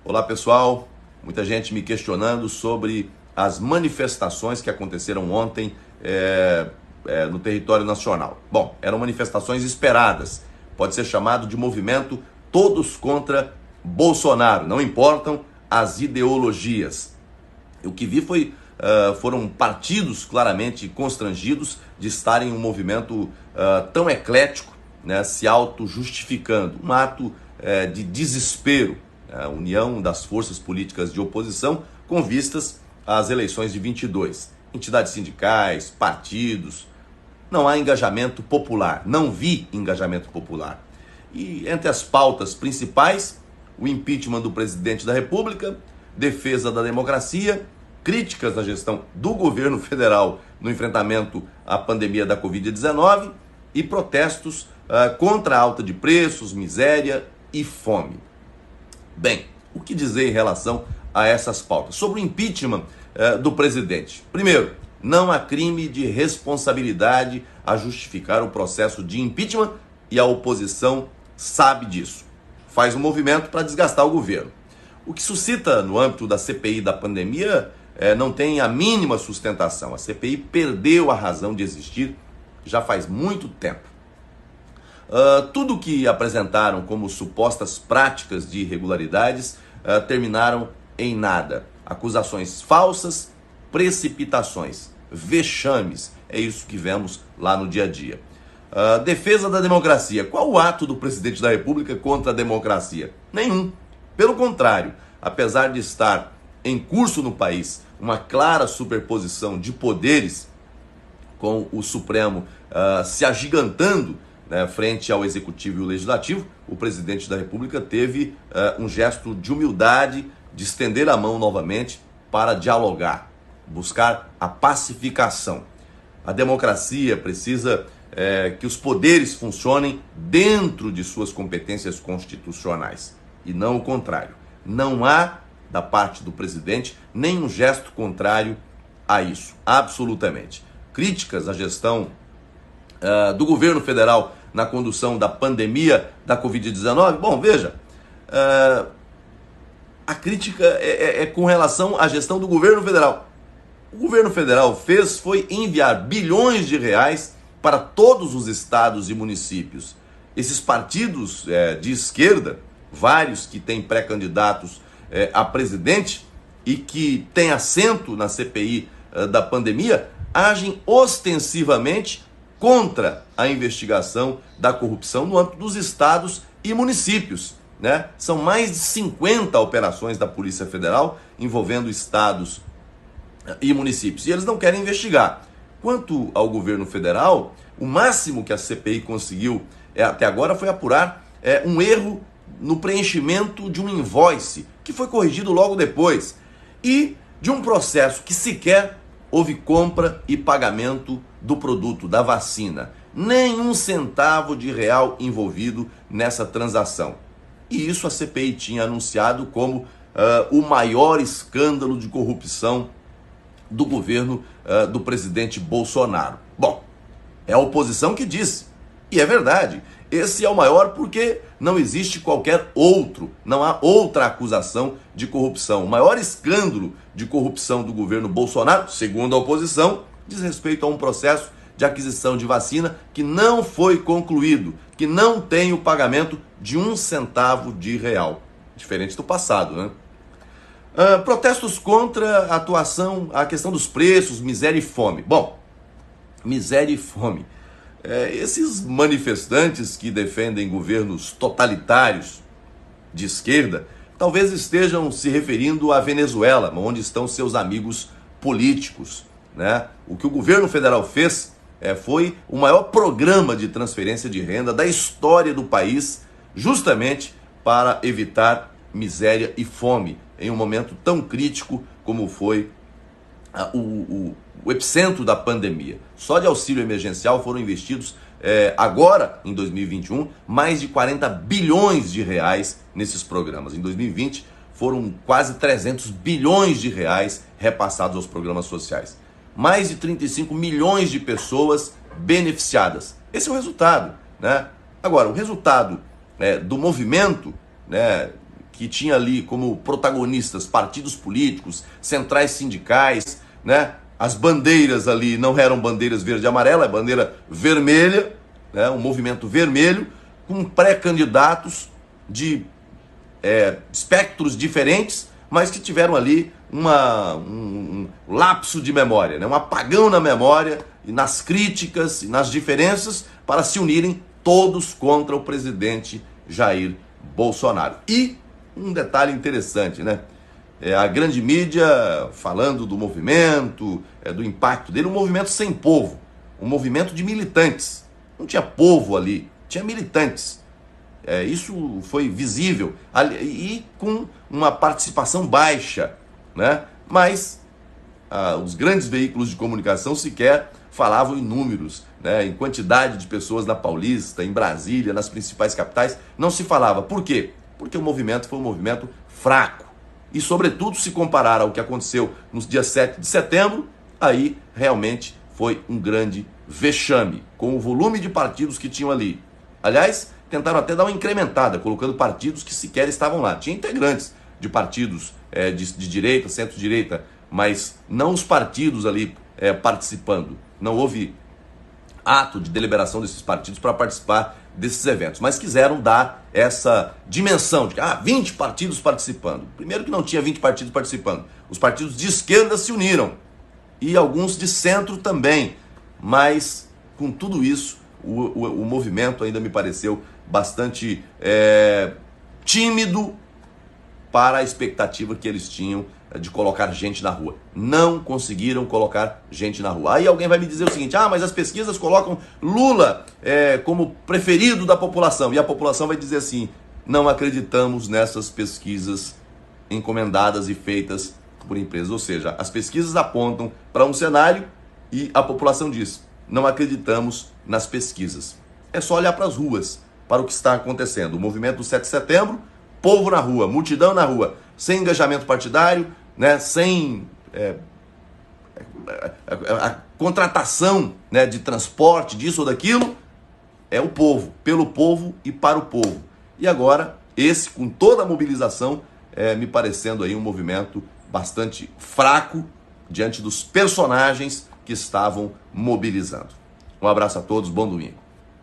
Olá pessoal, muita gente me questionando sobre as manifestações que aconteceram ontem no território nacional. Bom, eram manifestações esperadas, pode ser chamado de movimento Todos contra Bolsonaro, não importam as ideologias. O que vi foram partidos claramente constrangidos de estarem em um movimento tão eclético, né, se auto-justificando, um ato de desespero, a união das forças políticas de oposição com vistas às eleições de 22. Entidades sindicais, partidos, não há engajamento popular, não vi engajamento popular. E entre as pautas principais, o impeachment do presidente da República, defesa da democracia, críticas à gestão do governo federal no enfrentamento à pandemia da Covid-19 e protestos contra a alta de preços, miséria e fome. Bem, o que dizer em relação a essas pautas? Sobre o impeachment do presidente. Primeiro, não há crime de responsabilidade a justificar o processo de impeachment e a oposição sabe disso. Faz um movimento para desgastar o governo. O que suscita no âmbito da CPI da pandemia não tem a mínima sustentação. A CPI perdeu a razão de existir já faz muito tempo. Tudo que apresentaram como supostas práticas de irregularidades terminaram em nada. Acusações falsas, precipitações, vexames, é isso que vemos lá no dia a dia. Defesa da democracia. Qual o ato do presidente da República contra a democracia? Nenhum. Pelo contrário, apesar de estar em curso no país uma clara superposição de poderes, com o Supremo se agigantando, né, frente ao Executivo e o Legislativo, o presidente da República teve um gesto de humildade, de estender a mão novamente para dialogar, buscar a pacificação. A democracia precisa que os poderes funcionem dentro de suas competências constitucionais e não o contrário. Não há, da parte do presidente, nenhum gesto contrário a isso, absolutamente. Críticas à gestão do governo federal na condução da pandemia da Covid-19, bom, veja, a crítica é com relação à gestão do governo federal. O governo federal foi enviar bilhões de reais para todos os estados e municípios. Esses partidos de esquerda, vários que têm pré-candidatos a presidente e que têm assento na CPI da pandemia, agem ostensivamente contra a investigação da corrupção no âmbito dos estados e municípios, né? São mais de 50 operações da Polícia Federal envolvendo estados e municípios, e eles não querem investigar. Quanto ao governo federal, o máximo que a CPI conseguiu até agora foi apurar um erro no preenchimento de um invoice, que foi corrigido logo depois, e de um processo que sequer houve compra e pagamento do produto, da vacina. Nenhum centavo de real envolvido nessa transação. E isso a CPI tinha anunciado como o maior escândalo de corrupção do governo do presidente Bolsonaro. Bom, é a oposição que disse. E é verdade. Esse é o maior porque não existe qualquer outro, não há outra acusação de corrupção. O maior escândalo de corrupção do governo Bolsonaro, segundo a oposição, diz respeito a um processo de aquisição de vacina que não foi concluído, que não tem o pagamento de um centavo de real. Diferente do passado, né? Protestos contra a atuação, a questão dos preços, miséria e fome. Bom, miséria e fome. Esses manifestantes que defendem governos totalitários de esquerda talvez estejam se referindo à Venezuela, onde estão seus amigos políticos, né? O que o governo federal fez foi o maior programa de transferência de renda da história do país, justamente para evitar miséria e fome em um momento tão crítico como foi o epicentro da pandemia. Só de auxílio emergencial foram investidos agora, em 2021, mais de 40 bilhões de reais nesses programas. Em 2020, foram quase 300 bilhões de reais repassados aos programas sociais. Mais de 35 milhões de pessoas beneficiadas. Esse é o resultado, né? Agora, o resultado do movimento, né, que tinha ali como protagonistas partidos políticos, centrais sindicais, né? As bandeiras ali não eram bandeiras verde e amarela, é bandeira vermelha, né? Um movimento vermelho, com pré-candidatos de espectros diferentes, mas que tiveram ali um lapso de memória, né? Um apagão na memória e nas críticas e nas diferenças para se unirem todos contra o presidente Jair Bolsonaro. E um detalhe interessante, né? A grande mídia falando do movimento, do impacto dele, um movimento sem povo, um movimento de militantes. Não tinha povo ali, tinha militantes. Isso foi visível e com uma participação baixa, né? Mas os grandes veículos de comunicação sequer falavam em números, né? Em quantidade de pessoas na Paulista, em Brasília, nas principais capitais, não se falava. Por quê? Porque o movimento foi um movimento fraco. E, sobretudo, se comparar ao que aconteceu no dia 7 de setembro, aí realmente foi um grande vexame, com o volume de partidos que tinham ali. Aliás, tentaram até dar uma incrementada, colocando partidos que sequer estavam lá. Tinha integrantes de partidos de direita, centro-direita, mas não os partidos ali participando. Não houve ato de deliberação desses partidos para participar desses eventos, mas quiseram dar essa dimensão de que 20 partidos participando. Primeiro que não tinha 20 partidos participando. Os partidos de esquerda se uniram e alguns de centro também, mas com tudo isso o movimento ainda me pareceu bastante tímido para a expectativa que eles tinham de colocar gente na rua. Não conseguiram colocar gente na rua. Aí alguém vai me dizer o seguinte: mas as pesquisas colocam Lula como preferido da população. E a população vai dizer assim: não acreditamos nessas pesquisas encomendadas e feitas por empresas. Ou seja, as pesquisas apontam para um cenário e a população diz: não acreditamos nas pesquisas. É só olhar para as ruas, para o que está acontecendo. O movimento do 7 de setembro, povo na rua, multidão na rua, sem engajamento partidário, né, sem a contratação, né, de transporte, disso ou daquilo, é o povo, pelo povo e para o povo. E agora, esse, com toda a mobilização, me parecendo aí um movimento bastante fraco diante dos personagens que estavam mobilizando. Um abraço a todos, bom domingo.